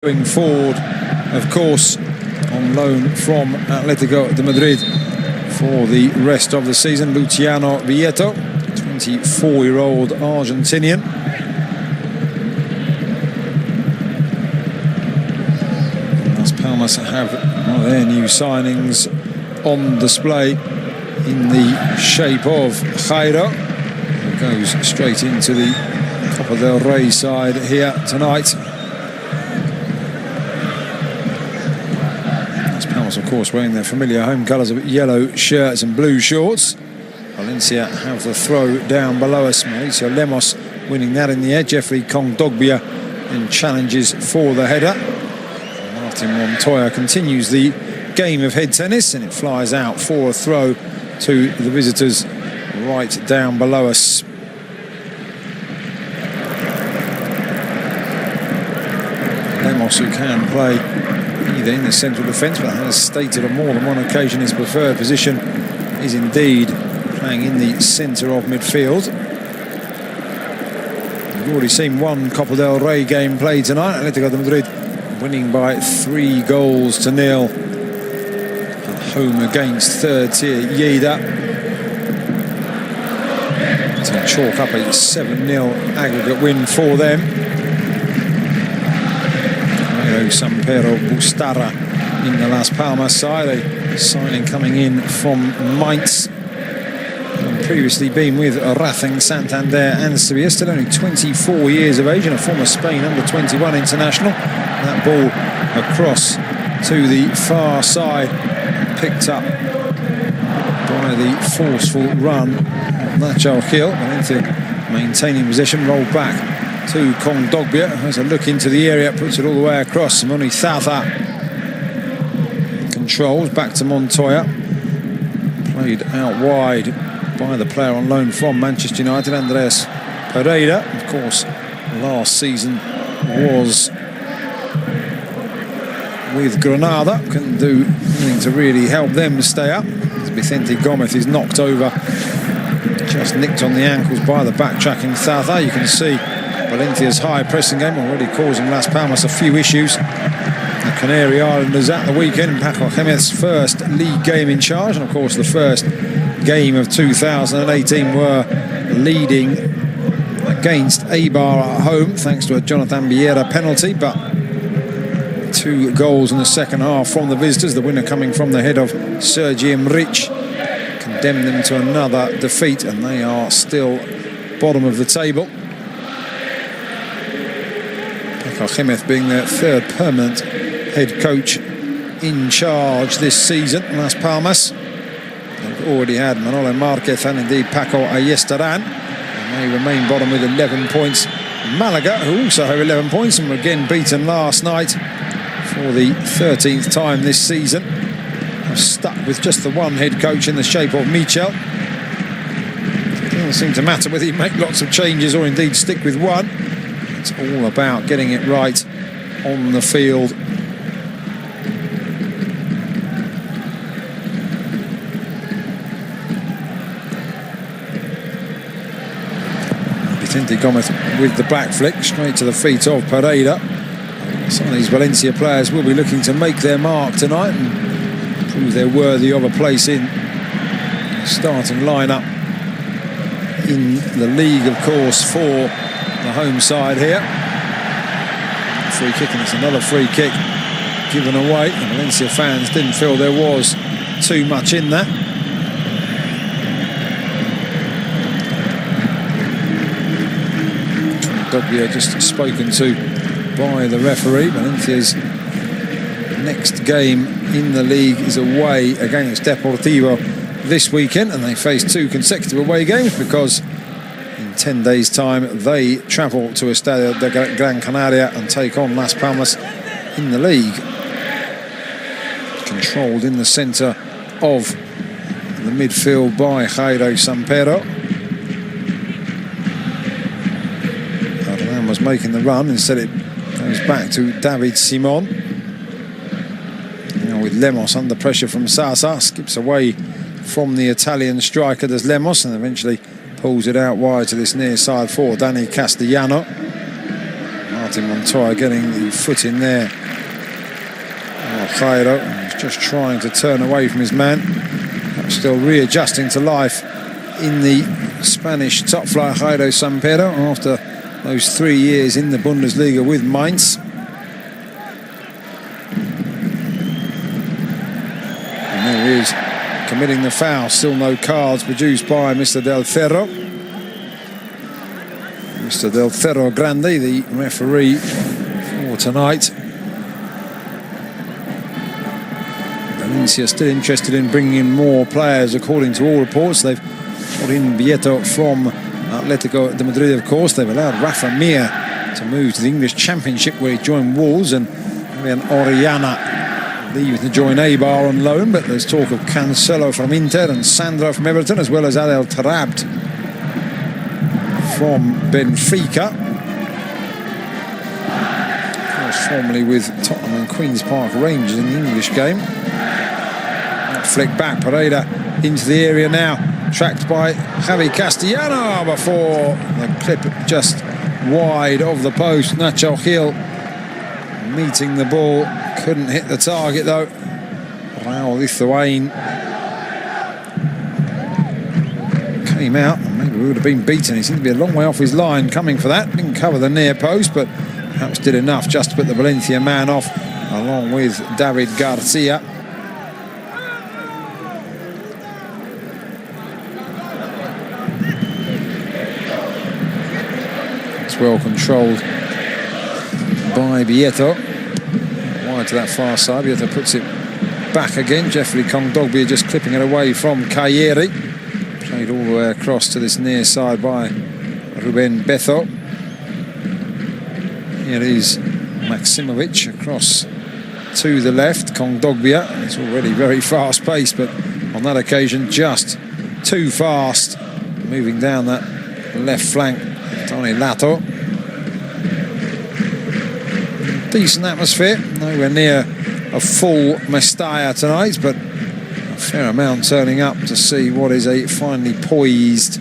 Going forward, of course, on loan from Atletico de Madrid for the rest of the season, Luciano Vieto, 24-year-old Argentinian. Las Palmas have one of their new signings on display in the shape of Jairo, who goes straight into the Copa del Rey side here tonight. Of course, wearing their familiar home colours of yellow shirts and blue shorts. Valencia have the throw down below us. Mauricio Lemos winning that in the air. Jeffrey Kondogbia in challenges for the header. Martin Montoya continues the game of head tennis, and it flies out for a throw to the visitors right down below us. Lemos, who can play either in the central defence, but has stated on more than one occasion his preferred position is indeed playing in the centre of midfield. We've already seen one Copa del Rey game played tonight. Atletico de Madrid winning by 3-0 at home against third tier Lleida to chalk up a 7-0 aggregate win for them. Sampero Bustara in the Las Palmas side, a signing coming in from Mainz, and previously been with Racing Santander and Sevilla. Still only 24 years of age and a former Spain under-21 international. That ball across to the far side, picked up by the forceful run of Nacho Gil. Valencia maintaining possession, rolled back to Kondogbia, has a look into the area, puts it all the way across. Simone Thaza controls, back to Montoya, played out wide by the player on loan from Manchester United, Andres Pereira. Of course, last season was with Granada, couldn't do anything to really help them stay up, as Vicente Gomez is knocked over, just nicked on the ankles by the backtracking Thaza. You can see Valencia's high pressing game already causing Las Palmas a few issues. The Canary Islanders at the weekend, Paco Gémez's first league game in charge, and of course the first game of 2018, were leading against Eibar at home thanks to a Jonathan Vieira penalty, but 2 goals in the second half from the visitors, the winner coming from the head of Sergi Emrich, condemned them to another defeat, and they are still bottom of the table. Gémez being their third permanent head coach in charge this season. Las Palmas, they've already had Manolo Marquez and indeed Paco Ayestaran, and they remain bottom with 11 points. Malaga, who also have 11 points and were again beaten last night for the 13th time this season, have stuck with just the one head coach in the shape of Michel. It doesn't seem to matter whether you make lots of changes or indeed stick with one. It's all about getting it right on the field. Vicente Gomez with the back flick straight to the feet of Pereira. Some of these Valencia players will be looking to make their mark tonight and prove they're worthy of a place in the starting lineup in the league, of course, for the home side here. Free kick, and it's another free kick given away. The Valencia fans didn't feel there was too much in that. Dogbia just spoken to by the referee. Valencia's next game in the league is away against Deportivo this weekend, and they face 2 consecutive away games because 10 days' time they travel to Estadio de Gran Canaria and take on Las Palmas in the league. Controlled in the centre of the midfield by Jairo Sampero. Arlan was making the run, instead it goes back to David Simon. Now with Lemos under pressure from Sasa, skips away from the Italian striker, does Lemos, and eventually pulls it out wide to this near side for Dani Castellano. Martin Montoya getting the foot in there. Jairo was just trying to turn away from his man. Still readjusting to life in the Spanish top flight, Jairo Sampero, after those 3 years in the Bundesliga with Mainz. And there he is, committing the foul. Still no cards produced by Mr. Del Cerro. Mr. Del Cerro Grande, the referee for tonight. Valencia still interested in bringing in more players, according to all reports. They've brought in Vieto from Atletico de Madrid, of course. They've allowed Rafa Mir to move to the English Championship, where he joined Wolves, and Orellana leaving to join Eibar on loan. But there's talk of Cancelo from Inter and Sandro from Everton, as well as Adel Tarabt from Benfica. Of course, formerly with Tottenham and Queen's Park Rangers in the English game. Flick back, Pereira into the area now, tracked by Javi Castellano before the clip just wide of the post. Nacho Gil meeting the ball, couldn't hit the target though. Raul Lithuane came out, and maybe we would have been beaten. He seemed to be a long way off his line coming for that. Didn't cover the near post, but perhaps did enough just to put the Valencia man off, along with David Garcia. Well controlled by Vieto. Wide to that far side. Vieto puts it back again. Jeffrey Kondogbia just clipping it away from Kayeri. Played all the way across to this near side by Ruben Bezo. Here is Maximovic across to the left. Kondogbia. It's already very fast paced, but on that occasion just too fast. Moving down that left flank, Tony Lato. Decent atmosphere, nowhere near a full Mestalla tonight, but a fair amount turning up to see what is a finely poised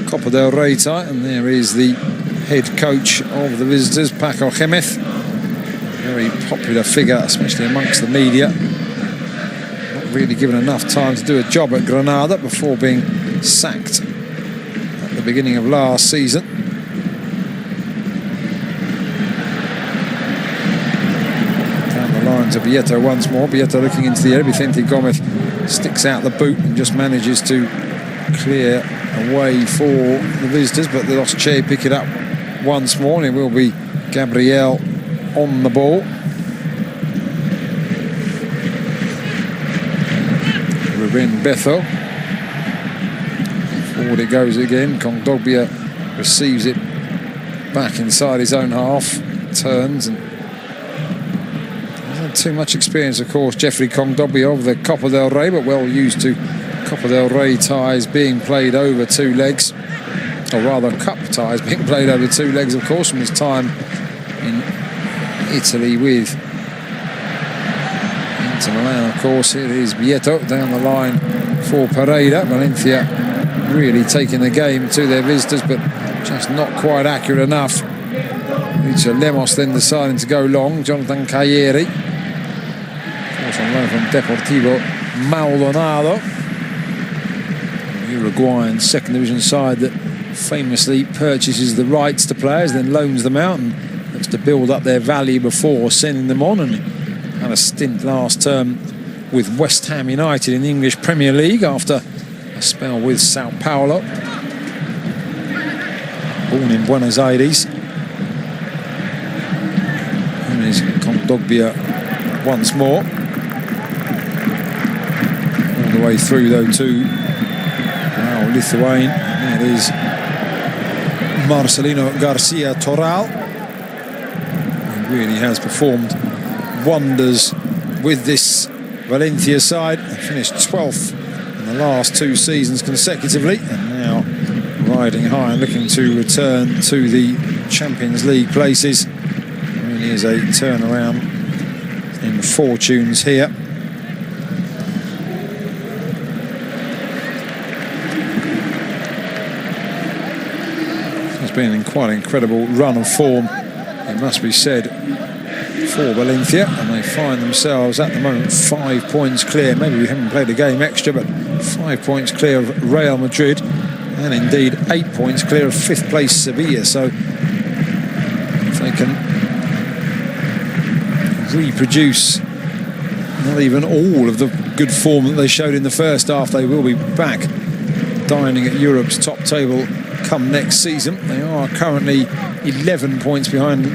Copa del Rey tie. And there is the head coach of the visitors, Paco Gémez, a very popular figure, especially amongst the media. Not really given enough time to do a job at Granada before being sacked at the beginning of last season. To Vieto once more. Vieto looking into the air. Vicente Gomez sticks out the boot and just manages to clear away for the visitors, but the Che pick it up once more, and it will be Gabriel on the ball. Ruben Bezo. Forward it goes again. Kondogbia receives it back inside his own half, turns, and too much experience, of course, Jeffrey Kondogbia of the Copa del Rey, but well used to Copa del Rey ties being played over 2 legs, or rather cup ties being played over 2 legs, of course, from his time in Italy with Inter Milan. Of course, it is Vieto down the line for Pereira. Valencia really taking the game to their visitors, but just not quite accurate enough. Lucha Lemos then deciding to go long. Jonathan Kayeri, on loan from Deportivo Maldonado, Uruguayan second division side that famously purchases the rights to players, then loans them out and looks to build up their value before sending them on. And had a stint last term with West Ham United in the English Premier League after a spell with Sao Paulo. Born in Buenos Aires. And is Kondogbia once more. The way through though to Lithuane. It is Marcelino Garcia Toral. He really has performed wonders with this Valencia side. They finished 12th in the last 2 seasons consecutively, and now riding high and looking to return to the Champions League places. Really is a turnaround in fortunes here. Been in quite an incredible run of form it must be said, for Valencia, and they find themselves at the moment 5 points clear. Maybe we haven't played a game extra, but 5 points clear of Real Madrid, and indeed 8 points clear of 5th place Sevilla. So if they can reproduce not even all of the good form that they showed in the first half, they will be back dining at Europe's top table come next season. They are currently 11 points behind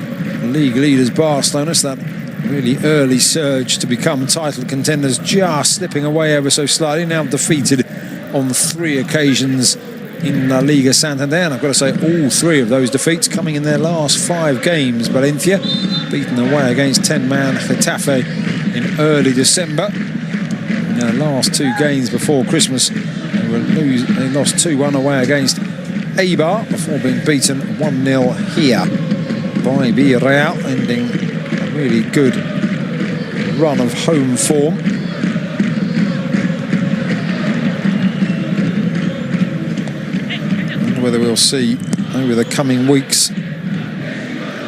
league leaders Barcelona, so that really early surge to become title contenders just slipping away ever so slightly. Now defeated on 3 occasions in La Liga Santander, and I've got to say all 3 of those defeats coming in their last 5 games. Valencia beaten away against 10-man Getafe in early December. In their last 2 games before Christmas, they lost 2-1 away against Eibar before being beaten 1-0 here by Villarreal, ending a really good run of home form. And whether we'll see over the coming weeks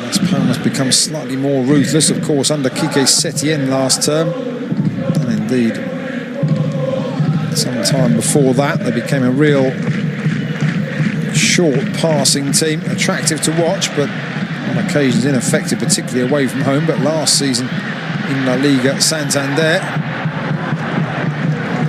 Las Palmas become slightly more ruthless, of course, under Quique Setién last term, and indeed some time before that they became a real short passing team, attractive to watch but on occasions ineffective, particularly away from home. But last season in La Liga Santander,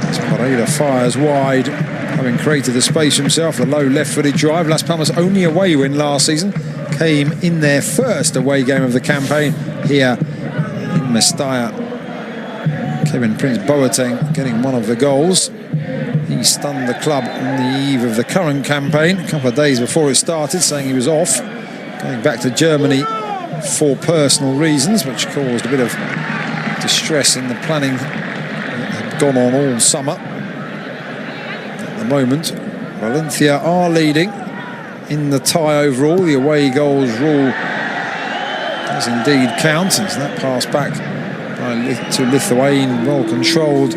as Pereira fires wide, having created the space for himself, the low left-footed drive. Las Palmas' only away win last season came in their first away game of the campaign here in Mestalla. Kevin Prince Boateng getting one of the goals. He stunned the club on the eve of the current campaign, a couple of days before it started, saying he was off, going back to Germany for personal reasons, which caused a bit of distress in the planning that had gone on all summer. At the moment, Valencia are leading in the tie overall. The away goals rule does indeed count, as that pass back to Lithuanian, well controlled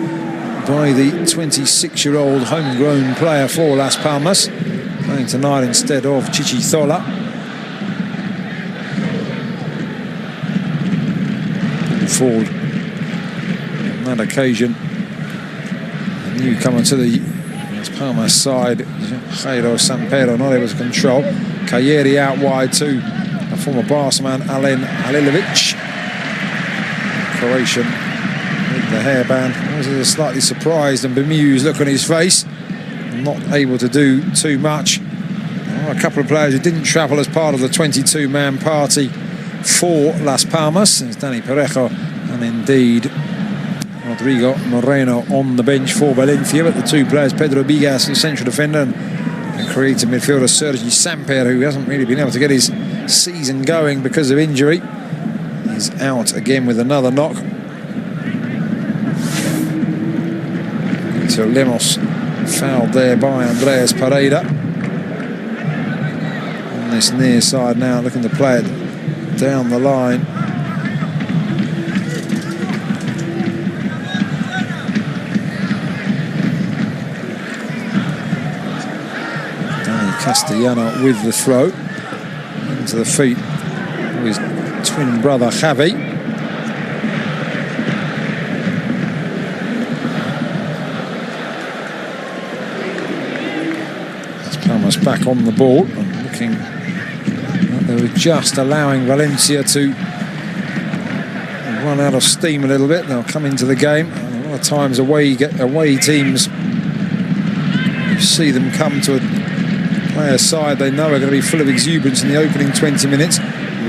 by the 26-year-old homegrown player for Las Palmas, playing tonight instead of Chichizola. Forward on that occasion, a newcomer to the Las Palmas side, Jairo Sampero, not able to control. Kayeri out wide to a former Barca man, Alen Halilovic. Croatian with the hairband. Was a slightly surprised and bemused look on his face. Not able to do too much. A couple of players who didn't travel as part of the 22-man party for Las Palmas. It's Dani Parejo and indeed Rodrigo Moreno on the bench for Valencia. But the 2 players, Pedro Vigas, the central defender, and creative midfielder Sergi Samper, who hasn't really been able to get his season going because of injury, is out again with another knock. So Lemos fouled there by Andreas Pereira. On this near side now, looking to play it down the line. Danny Castellano with the throw into the feet of his twin brother Javi. That's Palmas back on the ball and looking. They were just allowing Valencia to run out of steam a little bit. They'll come into the game. And a lot of times away teams, you see them come to a player's side they know are going to be full of exuberance in the opening 20 minutes,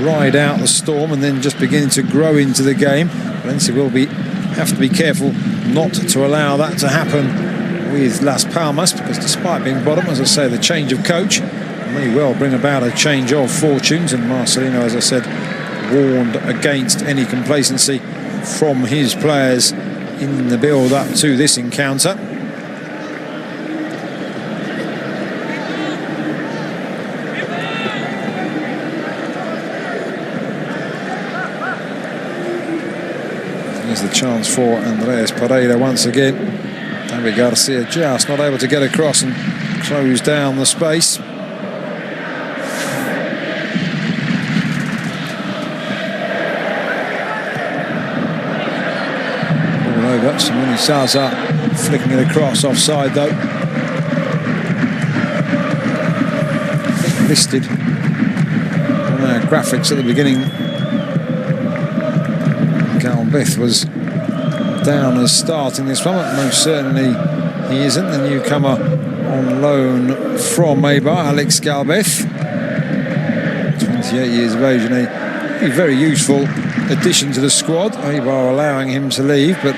ride out the storm and then just begin to grow into the game. Valencia will have to be careful not to allow that to happen with Las Palmas, because despite being bottom, as I say, the change of coach may well bring about a change of fortunes, and Marcelino, as I said, warned against any complacency from his players in the build-up to this encounter. Here's the chance for Andreas Pereira once again. David Garcia just not able to get across and close down the space. Torpedo. Simone Salazar flicking it across offside though. Listed on our graphics at the beginning, Galbeth was down as starting this one, but most certainly he isn't. The newcomer on loan from Eibar, Alex Galbeth, 28 years of age, and a very useful addition to the squad. Eibar allowing him to leave, but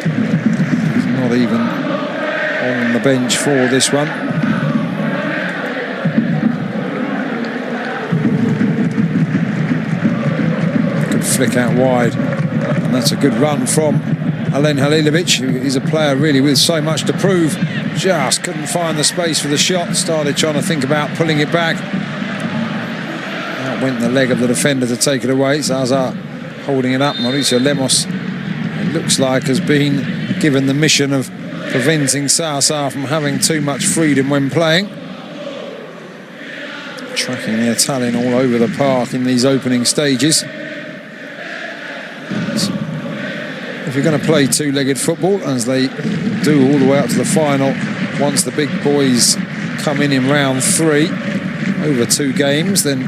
he's not even on the bench for this one. Good flick out wide, and that's a good run from Alen Halilovic, who is a player really with so much to prove. Just couldn't find the space for the shot, started trying to think about pulling it back. Out went the leg of the defender to take it away. Zaza holding it up. Mauricio Lemos, it looks like, has been given the mission of preventing Salazar from having too much freedom when playing. Tracking the Italian all over the park in these opening stages. If you're going to play two-legged football, as they do all the way up to the final, once the big boys come in round 3 over 2 games, then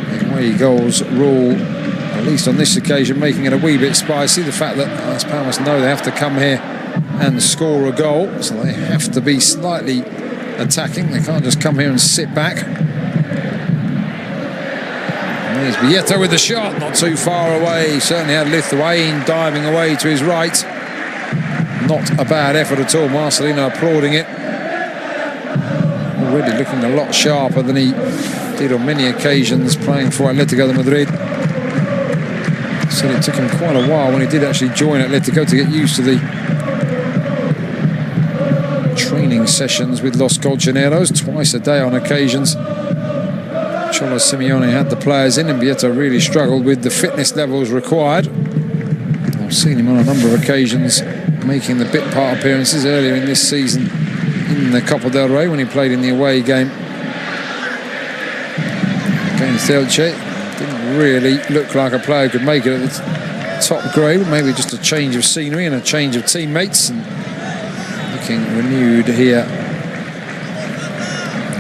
the away goals rule, at least on this occasion, making it a wee bit spicy. The fact that Las Palmas know they have to come here and score a goal, so they have to be slightly attacking. They can't just come here and sit back. There's Vieto with the shot, not too far away. He certainly had Lithuanian diving away to his right. Not a bad effort at all. Marcelino applauding it. Already looking a lot sharper than he did on many occasions playing for Atletico de Madrid. So it took him quite a while when he did actually join Atletico to get used to the training sessions with Los Colchoneros, twice a day on occasions. Cholo Simeone had the players in, and Vieto really struggled with the fitness levels required. I've seen him on a number of occasions making the bit part appearances earlier in this season in the Copa del Rey when he played in the away game against Elche. Didn't really look like a player who could make it at the top grade, but maybe just a change of scenery and a change of teammates, and looking renewed here.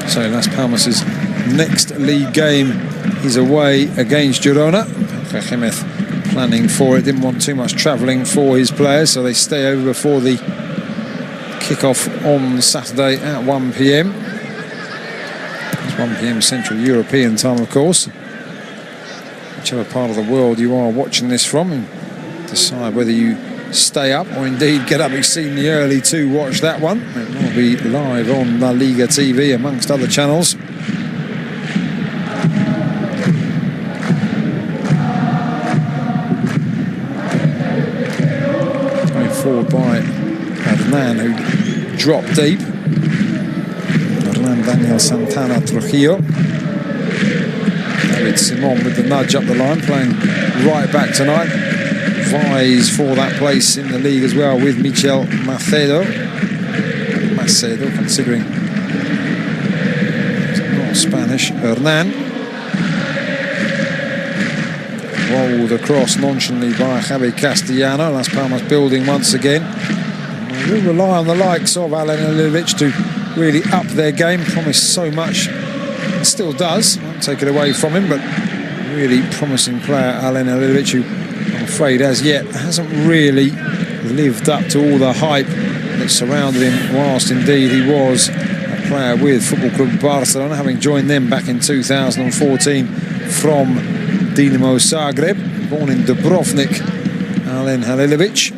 So Las Palmas' next league game is away against Girona. Jiménez planning for it, didn't want too much travelling for his players, so they stay over before the kick-off on Saturday at 1 p.m. It's 1 p.m. Central European time, of course. Whichever part of the world you are watching this from, and decide whether you stay up or indeed get up exceedingly early to watch that one. It will be live on La Liga TV amongst other channels. Forward by Hernan, who dropped deep. Hernan Daniel Santana Trujillo. David Simon with the nudge up the line, playing right back tonight. Vies for that place in the league as well with Michel Macedo, considering it's not Spanish. Hernan rolled across nonchalantly by Javi Castellano. Las Palmas building once again. And we'll rely on the likes of Alen Halilovic to really up their game. Promised so much, and still does. Won't take it away from him, but really promising player Alen Halilovic, who I'm afraid as yet hasn't really lived up to all the hype that surrounded him, whilst indeed he was a player with Football Club Barcelona, having joined them back in 2014 from Dinamo Zagreb. Born in Dubrovnik, Alen Halilovic.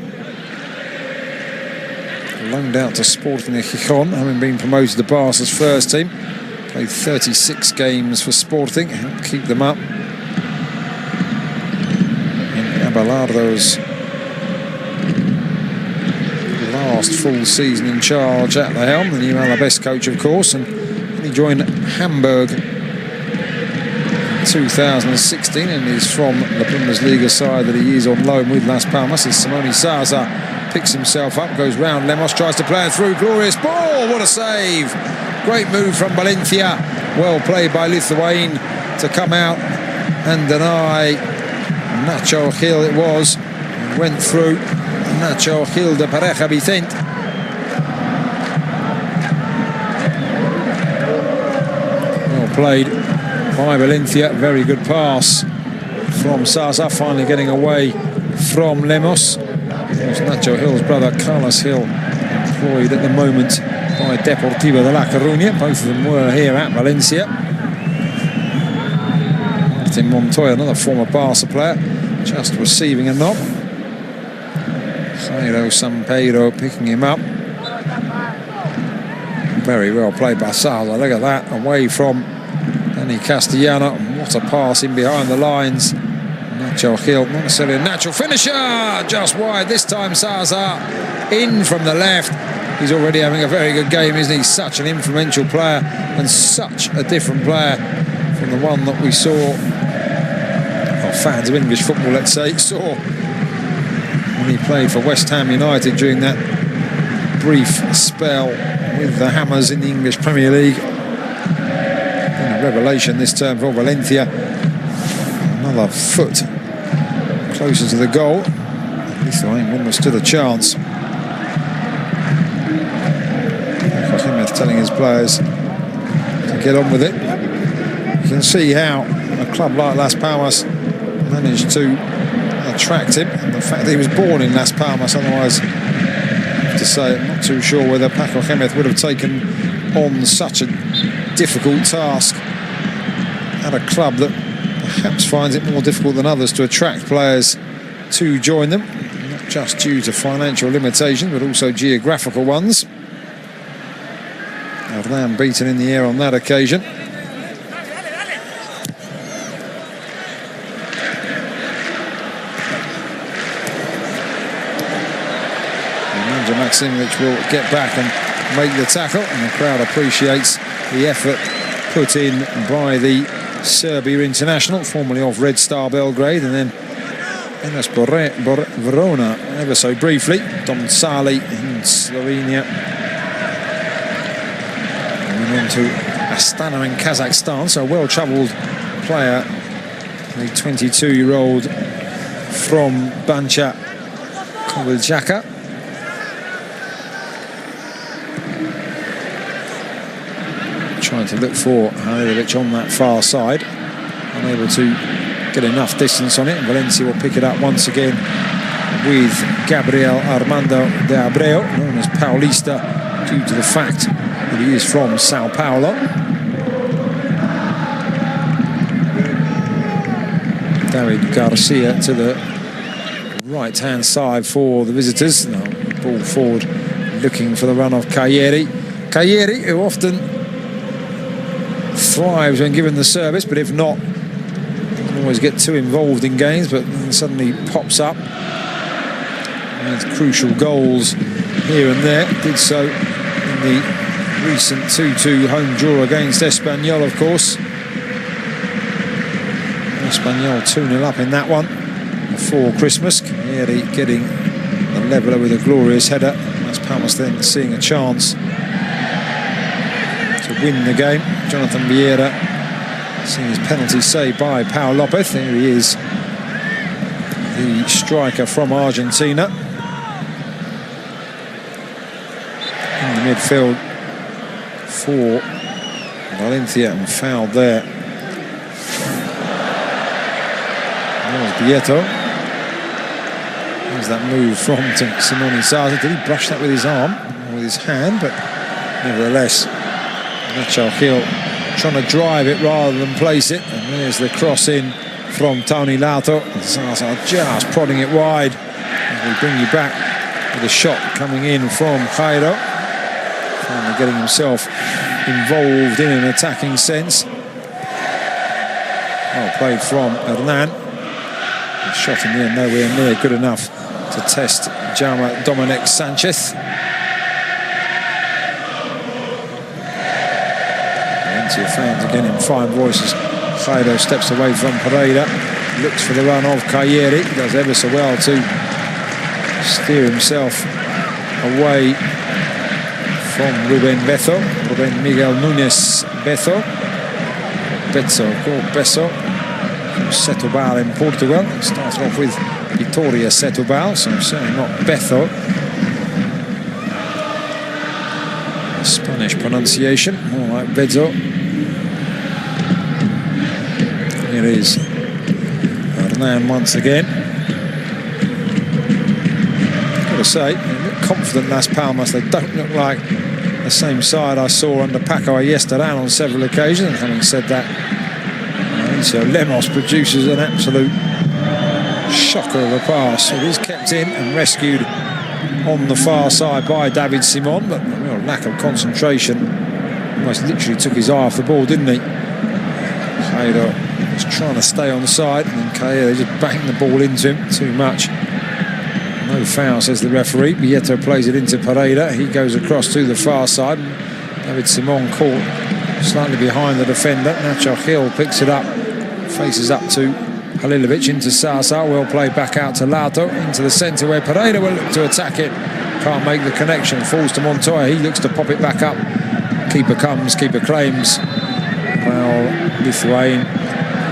Loaned out to Sporting Gijón, having been promoted to Barca's first team. Played 36 games for Sporting, helped keep them up. In Abelardo's last full season in charge at the helm, the new Alaves coach, of course, and he joined Hamburg 2016 and is from the Bundesliga side that he is on loan with Las Palmas. As Simone Salazar picks himself up, goes round Lemos, tries to play it through. Glorious ball, what a save! Great move from Valencia, well played by Lithuanian to come out and deny Nacho Gil it was. And went through. Nacho Gil de Pareja Vicente. Well played by Valencia. Very good pass from Zaza, finally getting away from Lemos. It was Nacho Gil's brother Carlos Gil, employed at the moment by Deportivo de La Coruña. Both of them were here at Valencia. Martin Montoya, another former Barca player, just receiving a knock. Jairo Sampaio picking him up. Very well played by Zaza. Look at that, away from Dani Castellano. What a pass in behind the lines. Nacho Gil, not necessarily a natural finisher, just wide this time. Zaza in from the left. He's already having a very good game, isn't he? Such an influential player and such a different player from the one that we saw, or fans of English football, let's say, saw when he played for West Ham United during that brief spell with the Hammers in the English Premier League. And a revelation this term for Valencia. Another foot closer to the goal. At least I ain't wouldn't have stood a chance. Telling his players to get on with it. You can see how a club like Las Palmas managed to attract him, and the fact that he was born in Las Palmas. Otherwise, I have to say, I'm not too sure whether Paco Gémez would have taken on such a difficult task at a club that perhaps finds it more difficult than others to attract players to join them, not just due to financial limitations but also geographical ones. Hernan beaten in the air on that occasion. Nemanja Maksimovic will get back and make the tackle, and the crowd appreciates the effort put in by the Serbia international, formerly of Red Star Belgrade, and then Enes Verona ever so briefly. Dom Sali in Slovenia. On to Astana in Kazakhstan, so a well-travelled player, the 22-year-old from Bancha Kovaljaka. Trying to look for Halilovic on that far side, unable to get enough distance on it, and Valencia will pick it up once again with Gabriel Armando de Abreu, known as Paulista due to the fact that he is from Sao Paulo. David Garcia to the right-hand side for the visitors. Now, ball forward, looking for the run of Cagliari. Cagliari, who often thrives when given the service, but if not, doesn't always get too involved in games, but then suddenly pops up. And crucial goals here and there. Did so in the recent 2-2 home draw against Espanyol, of course. Espanyol 2-0 up in that one before Christmas. Cagliari getting the leveller with a glorious header. Las Palmas then seeing a chance to win the game. Jonathan Vieira seeing his penalty saved by Pau Lopez. There he is, the striker from Argentina. In the midfield for Valencia, and fouled there. There's Bieto. There's that move from Simone Zaza. Did he brush that with his arm or with his hand? But nevertheless, Nacho Gil trying to drive it rather than place it. And there's the cross in from Tony Lato. Zaza just prodding it wide. As we bring you back with a shot coming in from Jairo. Finally getting himself involved in an attacking sense. Well played from Hernan. The shot in the end nowhere near good enough to test Jaume Dominic Sanchez. Valencia fans again in fine voices. Jairo steps away from Pereira, looks for the run of Cagliari, does ever so well to steer himself away from Ruben Bezo, Ruben Miguel Núñez Bezo, called Bezo, from Setúbal in Portugal. Started off with Vitoria Setúbal, so certainly not Bezo. Spanish pronunciation, more like Bezo. Here is Hernan once again. Got to say, they look confident, Las Palmas. They don't look like the same side I saw under Paco yesterday on several occasions. And having said that, so Lemos produces an absolute shocker of a pass. It is kept in and rescued on the far side by David Simon, but a real lack of concentration. Almost literally took his eye off the ball, didn't he? Haydo was trying to stay on the side, and then Calle just banged the ball into him too much. No foul, says the referee. Vieto plays it into Pereira. He goes across to the far side. David Simon caught slightly behind the defender. Nacho Gil picks it up, faces up to Halilovic into Sasa. Well played back out to Lato into the centre where Pereira will look to attack it. Can't make the connection. Falls to Montoya. He looks to pop it back up. Keeper comes, keeper claims. Well, Lithuanian,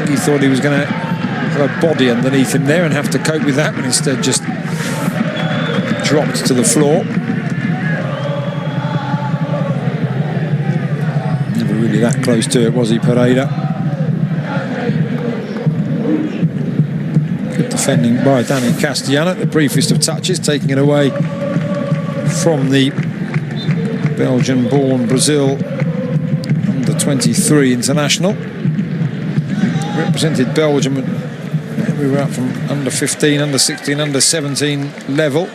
he thought he was going to have a body underneath him there and have to cope with that, but instead just dropped to the floor. Never really that close to it, was he, Pereira? Good defending by Danny Castellano at the briefest of touches, taking it away from the Belgian-born Brazil under-23 international. Represented Belgium, we were up from under-15, under-16, under-17 level.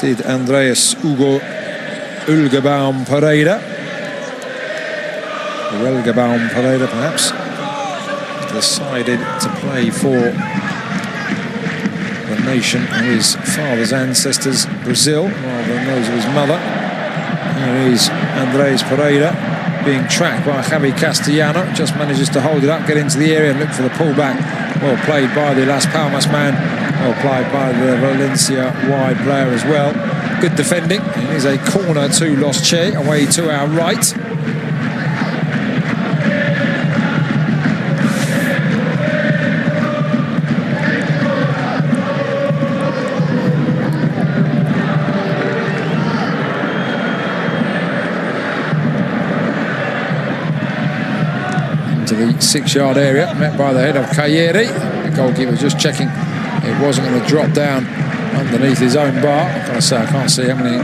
Did Andreas Hugo Ulgebaum Pereira. Ulgebaum Pereira, perhaps. Decided to play for the nation of his father's ancestors, Brazil, rather than those of his mother. Here is Andres Pereira being tracked by Javi Castellano. Just manages to hold it up, get into the area and look for the pullback. Well played by the Las Palmas man. Well played by the Valencia wide player as well. Good defending. It is a corner to Los Che, away to our right. Into the 6-yard area, met by the head of Cayeri. The goalkeeper just checking it wasn't going to drop down underneath his own bar. I've got to say, I can't see how many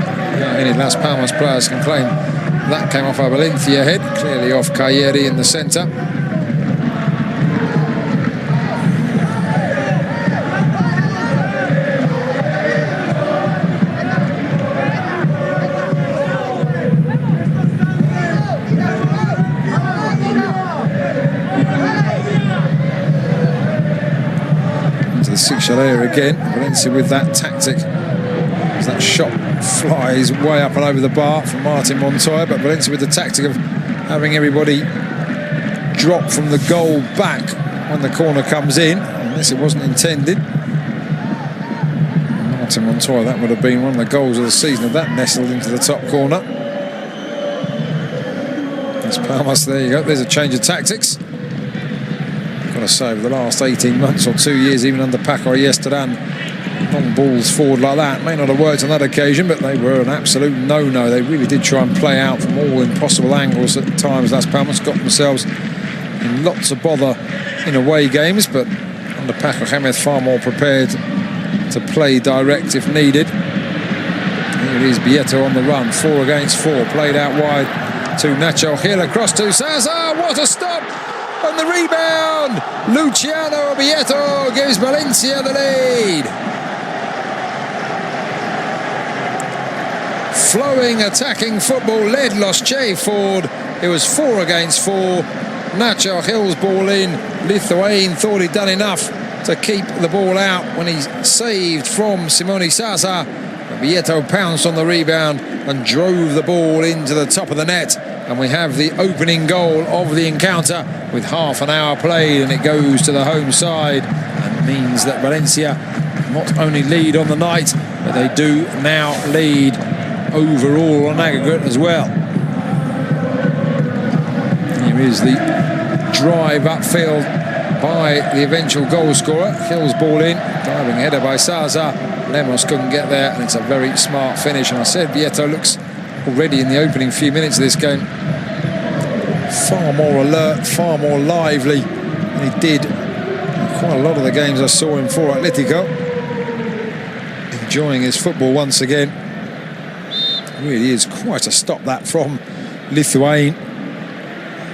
any Las Palmas players can claim that came off a Valencia head, clearly off Cayeri in the centre. There again, Valencia with that tactic as that shot flies way up and over the bar from Martin Montoya, but Valencia with the tactic of having everybody drop from the goal back when the corner comes in, unless it wasn't intended. Martin Montoya, that would have been one of the goals of the season, of that nestled into the top corner. That's Palmas, there you go, there's a change of tactics. Got to say, over the last 18 months or 2 years, even under Paco yesterday, long balls forward like that may not have worked on that occasion, but they were an absolute no-no. They really did try and play out from all impossible angles at times. Las Palmas got themselves in lots of bother in away games, but under Paco Gémez far more prepared to play direct if needed. Here it is, Vieto on the run, 4 against 4, played out wide to Nacho Gil, across to Sasa. What a stop! On the rebound, Luciano Vieto gives Valencia the lead. Flowing, attacking football led Los Che forward. It was 4 against 4. Nacho Gil's ball in. Lithuanian thought he'd done enough to keep the ball out when he saved from Simone Sasa. Vieto pounced on the rebound and drove the ball into the top of the net. And we have the opening goal of the encounter with half an hour played, and it goes to the home side and means that Valencia not only lead on the night, but they do now lead overall on aggregate as well. Here is the drive upfield by the eventual goal scorer. Gil's ball in, diving header by Zaza. Lemos couldn't get there, and it's a very smart finish. And I said Vieto looks already in the opening few minutes of this game far more alert, far more lively than he did in quite a lot of the games I saw him for Atletico. Enjoying his football once again. It really is quite a stop that from Lithuania.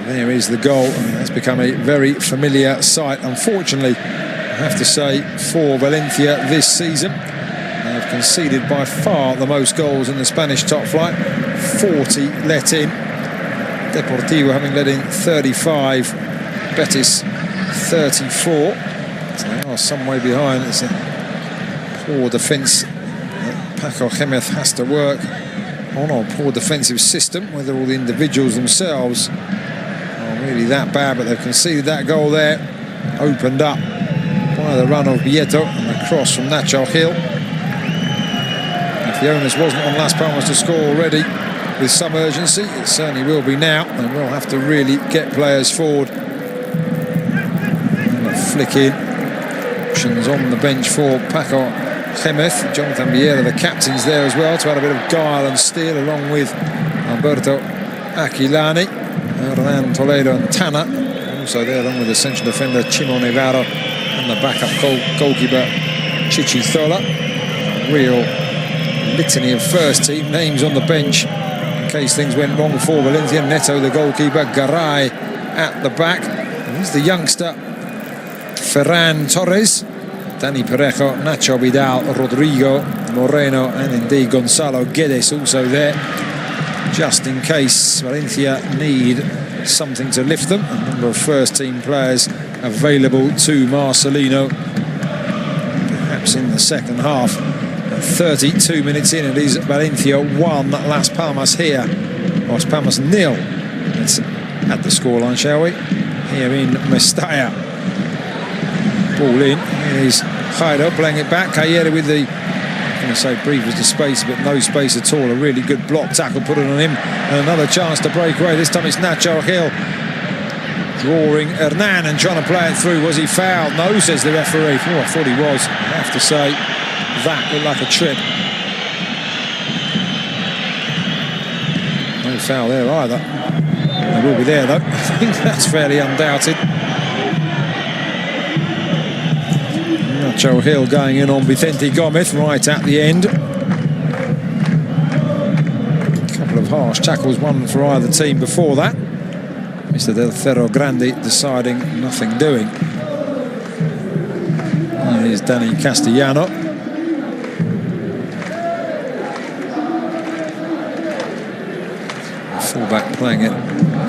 There is the goal, and that's become a very familiar sight, unfortunately, I have to say, for Valencia this season. They have conceded by far the most goals in the Spanish top flight, 40 let in. Deportivo having let in 35, Betis 34. So they are some way behind. It's a poor defence that Paco Gémez has to work on, a poor defensive system, whether all the individuals themselves are really that bad, but they've conceded that goal there, opened up by the run of Vieto and the cross from Nacho Gil. If the onus wasn't on Las Palmas to score already with some urgency, it certainly will be now, and we'll have to really get players forward. And a flick in, options on the bench for Paco Gémez. Jonathan Vieira, the captain's there as well, to add a bit of guile and steel, along with Alberto Aquilani, Hernan Toledo and Tana, also there along with the central defender Chimo Navarro and the backup goalkeeper Chichizola. Real litany of first team names on the bench in case things went wrong for Valencia. Neto, the goalkeeper, Garay at the back. And here's the youngster Ferran Torres, Dani Parejo, Nacho Vidal, Rodrigo Moreno, and indeed Gonzalo Guedes also there, just in case Valencia need something to lift them. A number of first team players available to Marcelino, perhaps in the second half. 32 minutes in, it is Valencia 1, Las Palmas here. Las Palmas 0. Let's add the scoreline, shall we? Here in Mestalla. Ball in. Here's Jairo playing it back. Cayera with the, I'm going to say brief as the space, but no space at all. A really good block tackle put it on him. And another chance to break away. This time it's Nacho Gil drawing Hernan and trying to play it through. Was he fouled? No, says the referee. Oh, I thought he was. I have to say, that looked like a trip. No foul there either. They will be there though. I think that's fairly undoubted. Nacho Gil going in on Vicente Gomez right at the end. A couple of harsh tackles, one for either team before that. Mr. Del Cerro Grande deciding nothing doing. And here's Danny Castellano. Fullback playing it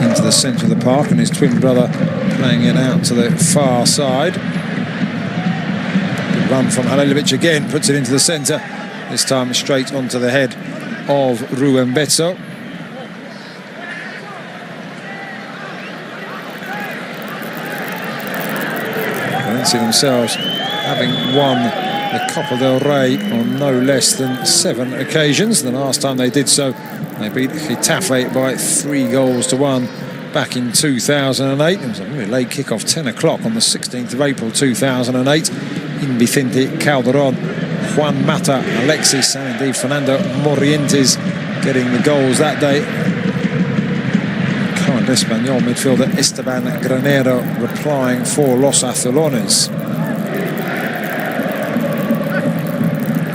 into the centre of the park, and his twin brother playing it out to the far side. Good run from Halilovic again, puts it into the centre, this time straight onto the head of Ruben Bezzo. Valencia themselves having won the Copa del Rey on no less than 7 occasions. The last time they did so, they beat Getafe by 3-1 back in 2008. It was a really late kick-off, 10 o'clock on the 16th of April 2008 in Vicente Calderón. Juan Mata, Alexis, and indeed Fernando Morientes getting the goals that day. Current Espanyol midfielder Esteban Granero replying for Los Azulones.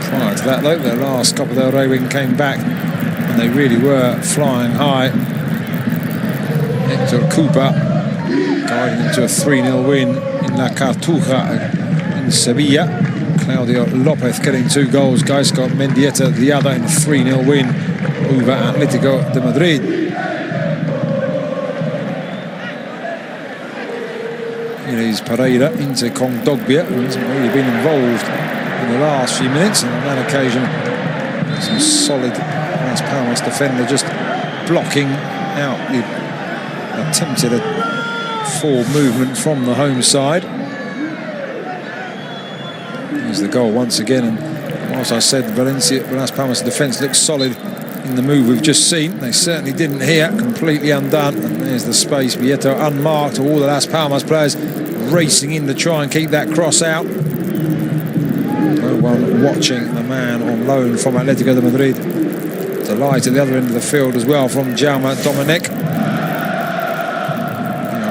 Prior to that though, their last Copa del Rey win came back and they really were flying high. Hector Cooper guiding them to a 3-0 win in La Cartuja in Sevilla. Claudio Lopez getting 2 goals. Gaisco Mendieta the other in a 3-0 win over Atlético de Madrid. Here is Pereira into Kondogbia, who hasn't really been involved in the last few minutes, and on that occasion some solid Las Palmas defender just blocking out the attempted forward movement from the home side. Here's the goal once again, and whilst I said Valencia, Las Palmas defence looks solid in the move we've just seen, they certainly didn't here. Completely undone, and there's the space. Vieto unmarked. All the Las Palmas players racing in to try and keep that cross out. No one watching the man on loan from Atletico de Madrid. Delight at the other end of the field as well from Jaume Dominic.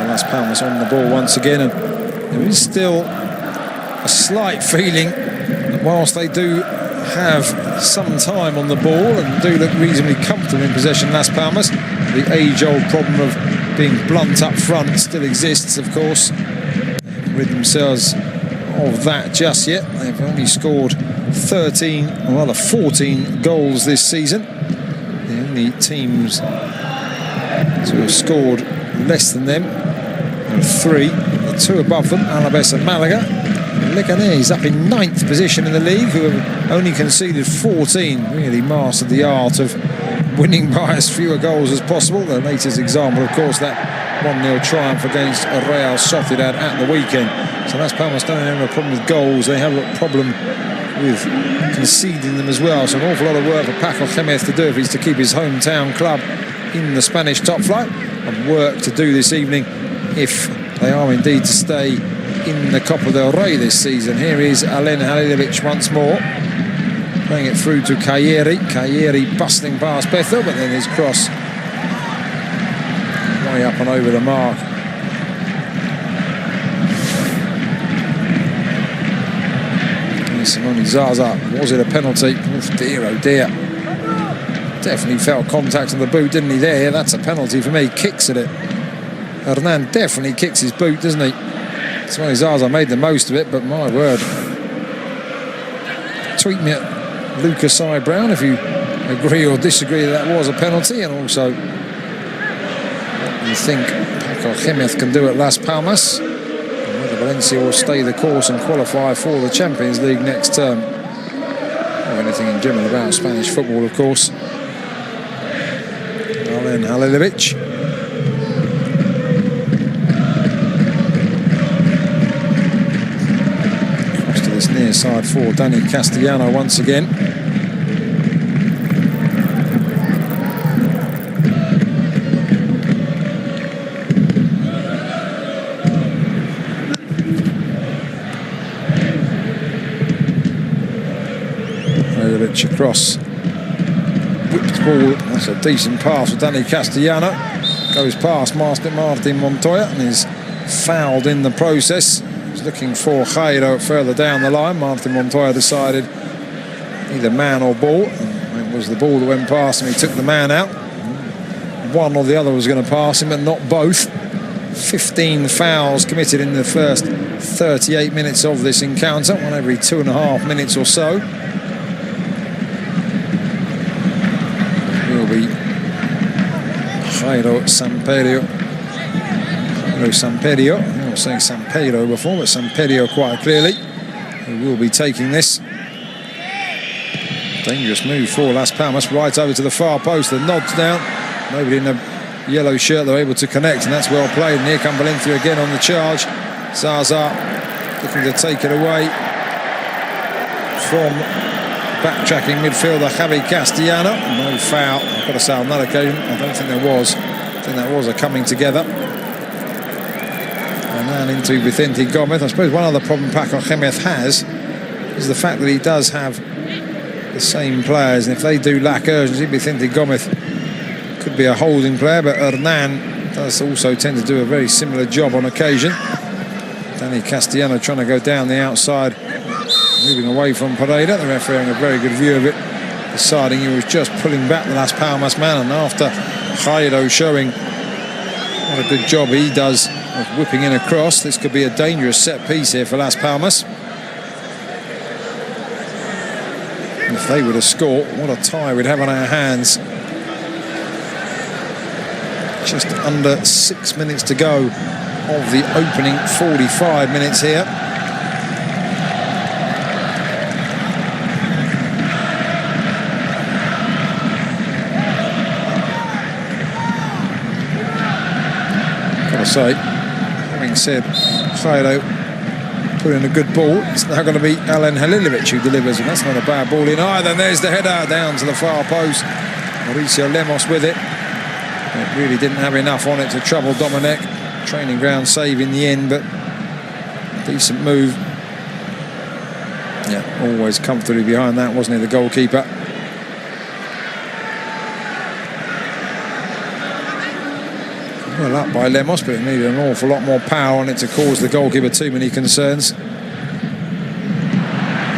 Las Palmas on the ball once again, and there is still a slight feeling that whilst they do have some time on the ball and do look reasonably comfortable in possession, Las Palmas, the age-old problem of being blunt up front still exists, of course. They haven't rid themselves of that just yet. They've only scored 14 goals this season. The only teams to have scored less than them are 3. The 2 above them, Alaves and Malaga. Leganés up in 9th position in the league, who have only conceded 14. Really mastered the art of winning by as few goals as possible. The latest example, of course, that 1-0 triumph against Real Sociedad at the weekend. So Las Palmas don't have a problem with goals. They have a problem with conceding them as well. So an awful lot of work for Paco Gémez to do if he's to keep his hometown club in the Spanish top flight, and work to do this evening if they are indeed to stay in the Copa del Rey this season. Here is Alen Halilovic once more, playing it through to Kayeri. Kayeri bustling past Bethel, but then his cross way up and over the mark. And Simone Zaza, was it a penalty? Oh dear, oh dear. Definitely felt contact on the boot, didn't he there? That's a penalty for me. Kicks at it. Hernan definitely kicks his boot, doesn't he? Simone Zaza made the most of it, but my word. Tweet me at Lucas I. Brown if you agree or disagree that was a penalty, and also what you think Paco Gémez can do at Las Palmas, and whether Valencia will stay the course and qualify for the Champions League next term, or anything in general about Spanish football, of course. Alen Halilovic. Near side for Danny Castellano once again. Halilovic across. Whipped ball. That's a decent pass for Danny Castellano. Goes past Martin Montoya and is fouled in the process. Looking for Jairo further down the line. Martin Montoya decided either man or ball. It was the ball that went past him. He took the man out. One or the other was going to pass him, but not both. 15 fouls committed in the first 38 minutes of this encounter, one every 2.5 minutes or so. It will be Jairo Samperio. Samperio. I was saying Samperio before, but Samperio quite clearly, who will be taking this. Dangerous move for Las Palmas, right over to the far post. The nod's down. Nobody in a yellow shirt, they're able to connect, and that's well played. And here come Valencia again on the charge. Zaza looking to take it away from backtracking midfielder Javi Castellano. No foul. I've got to say on that occasion, I don't think there was. I think that was a coming together. And then into Vicente Gomez. I suppose one other problem Paco Gémez has is the fact that he does have the same players, and if they do lack urgency, Vicente Gomez could be a holding player, but Hernan does also tend to do a very similar job on occasion. Danny Castellano trying to go down the outside, moving away from Pereira. The referee having a very good view of it, deciding he was just pulling back the Las Palmas man, and after Jairo showing what a good job he does of whipping in across, this could be a dangerous set piece here for Las Palmas. If they were to score, what a tie we'd have on our hands. Just under 6 minutes to go of the opening 45 minutes here. Gotta say, having said Jairo put in a good ball, it's now going to be Alen Halilovic who delivers, and that's not a bad ball in either. And there's the header down to the far post. Mauricio Lemos with it. It really didn't have enough on it to trouble Dominic. Training ground save in the end, but Decent move. Yeah, always comfortably behind that, wasn't he, the goalkeeper? Well up by Lemos, but it needed an awful lot more power on it to cause the goalkeeper too many concerns.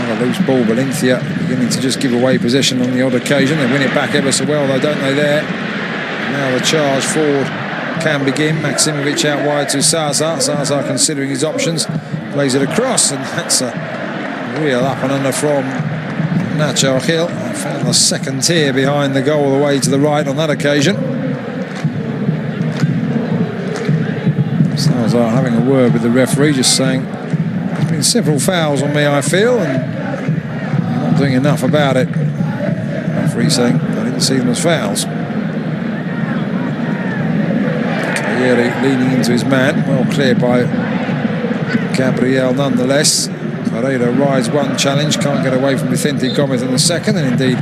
Another loose ball, Valencia beginning to just give away possession on the odd occasion. They win it back ever so well though, don't they, there? And now the charge forward can begin. Maksimovic out wide to Zaza. Zaza considering his options. Plays it across, and that's a real up and under from Nacho Gil. Found the second tier behind the goal all the way to the right on that occasion. Zaza having a word with the referee, just saying there's been several fouls on me, I feel, and I'm not doing enough about it. The referee saying I didn't see them as fouls. Cagliari leaning into his man, well cleared by Gabriel nonetheless. Pereira rides one challenge, can't get away from Vicente Gomez in the second, and indeed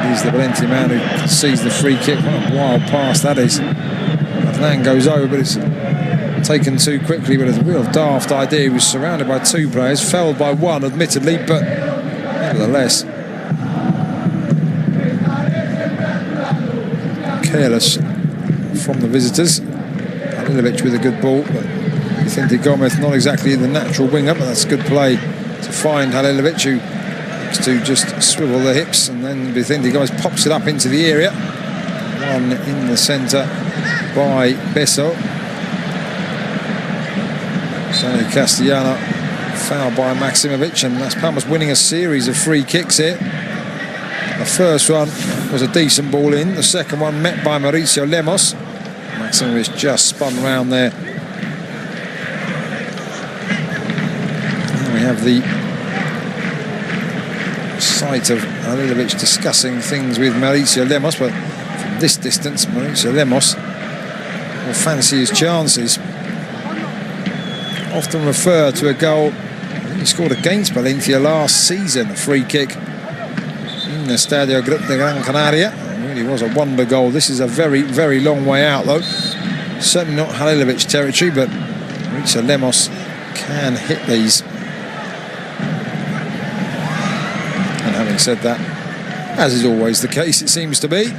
he's the Valencia man who sees the free kick. What a wild pass that is. Adnan goes over, but it's taken too quickly, but it's a real daft idea. He was surrounded by two players, felled by one admittedly, but nevertheless careless from the visitors. Halilevich with a good ball, but Vicente Gomez not exactly the natural winger, but that's good play to find Halilevich, who likes to just swivel the hips, and then Vicente Gomez pops it up into the area. One in the centre by Besso. Dani Castellano fouled by Maksimovic, and Las Palmas winning a series of free kicks here. The first one was a decent ball in, the second one met by Mauricio Lemos. Maksimovic just spun round there. And we have the sight of Halilevich discussing things with Mauricio Lemos, but from this distance Mauricio Lemos will fancy his chances. Often refer to a goal he scored against Valencia last season, a free kick in the Estadio de Gran Canaria. It really was a wonder goal. This is a very, very long way out though. Certainly not Halilevich territory, but Mauricio Lemos can hit these. And having said that, as is always the case, it seems to be,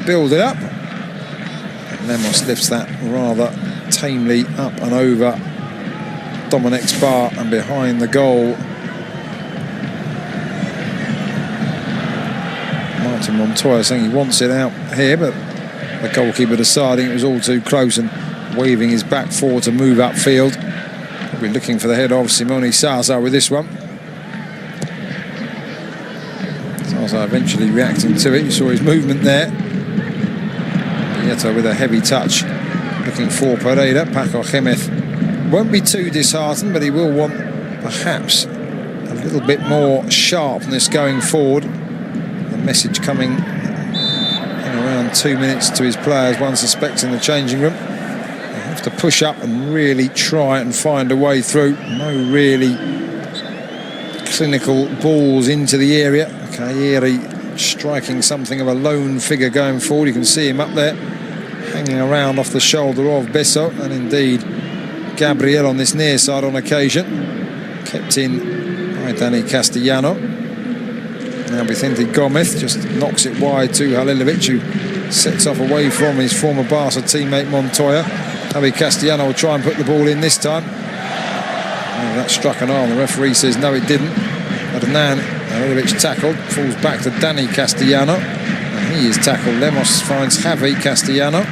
build it up. And Lemos lifts that rather tamely up and over Domenech's bar and behind the goal. Martin Montoya saying he wants it out here, but the goalkeeper deciding it was all too close and waving his back forward to move upfield. We're looking for the head of Simone Zaza with this one. Zaza eventually reacting to it. You saw his movement there. Nieto with a heavy touch, looking for Pereira. Paco Gémez won't be too disheartened, but he will want perhaps a little bit more sharpness going forward. The message coming in around 2 minutes to his players, one suspects in the changing room. They have to push up and really try and find a way through. No really clinical balls into the area. Cagliari striking something of a lone figure going forward. You can see him up there hanging around off the shoulder of Besso, and indeed Gabriel on this near side on occasion, kept in by Dani Castellano. Now Vicente Gomez just knocks it wide to Halilevich, who sets off away from his former Barca teammate Montoya. Javi Castellano will try and put the ball in this time. Oh, that struck an arm. The referee says no, it didn't. Adnan Halilevich tackled, falls back to Dani Castellano, and he is tackled. Lemos finds Javi Castellano.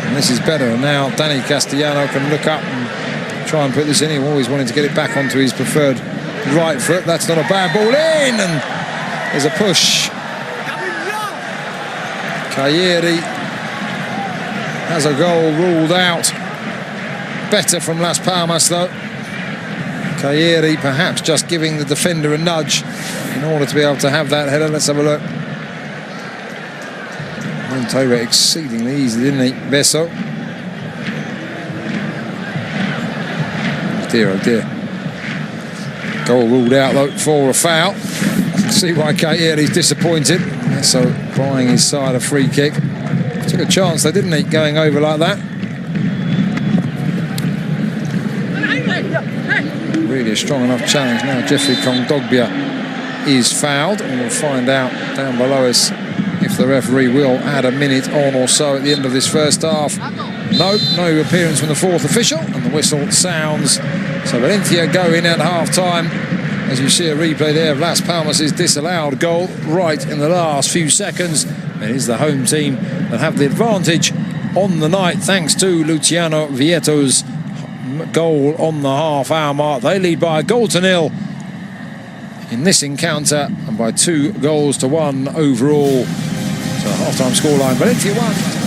And this is better, and now Dani Castellano can look up and try and put this in. He always wanted to get it back onto his preferred right foot. That's not a bad ball in, and there's a push. Cagliari has a goal ruled out. Better from Las Palmas though. Cagliari perhaps just giving the defender a nudge in order to be able to have that header. Let's have a look. Montoya exceedingly easy, didn't he? Besso. Oh dear, oh dear. Goal ruled out though for a foul. See why Cagliari's disappointed. Besso buying his side a free kick. Took a chance though, didn't he, going over like that? really a strong enough challenge. Now Jeffrey Kondogbia is fouled, and we'll find out down below us if the referee will add a minute on or so at the end of this first half. No appearance from the fourth official, and the whistle sounds. So Valencia go in at half-time. As you see a replay there of Las Palmas' disallowed goal right in the last few seconds. It is the home team that have the advantage on the night, thanks to Luciano Vieto's goal on the half-hour mark. They lead by a goal to nil in this encounter, and by 2 goals to 1 overall. So half-time scoreline, Valencia 1.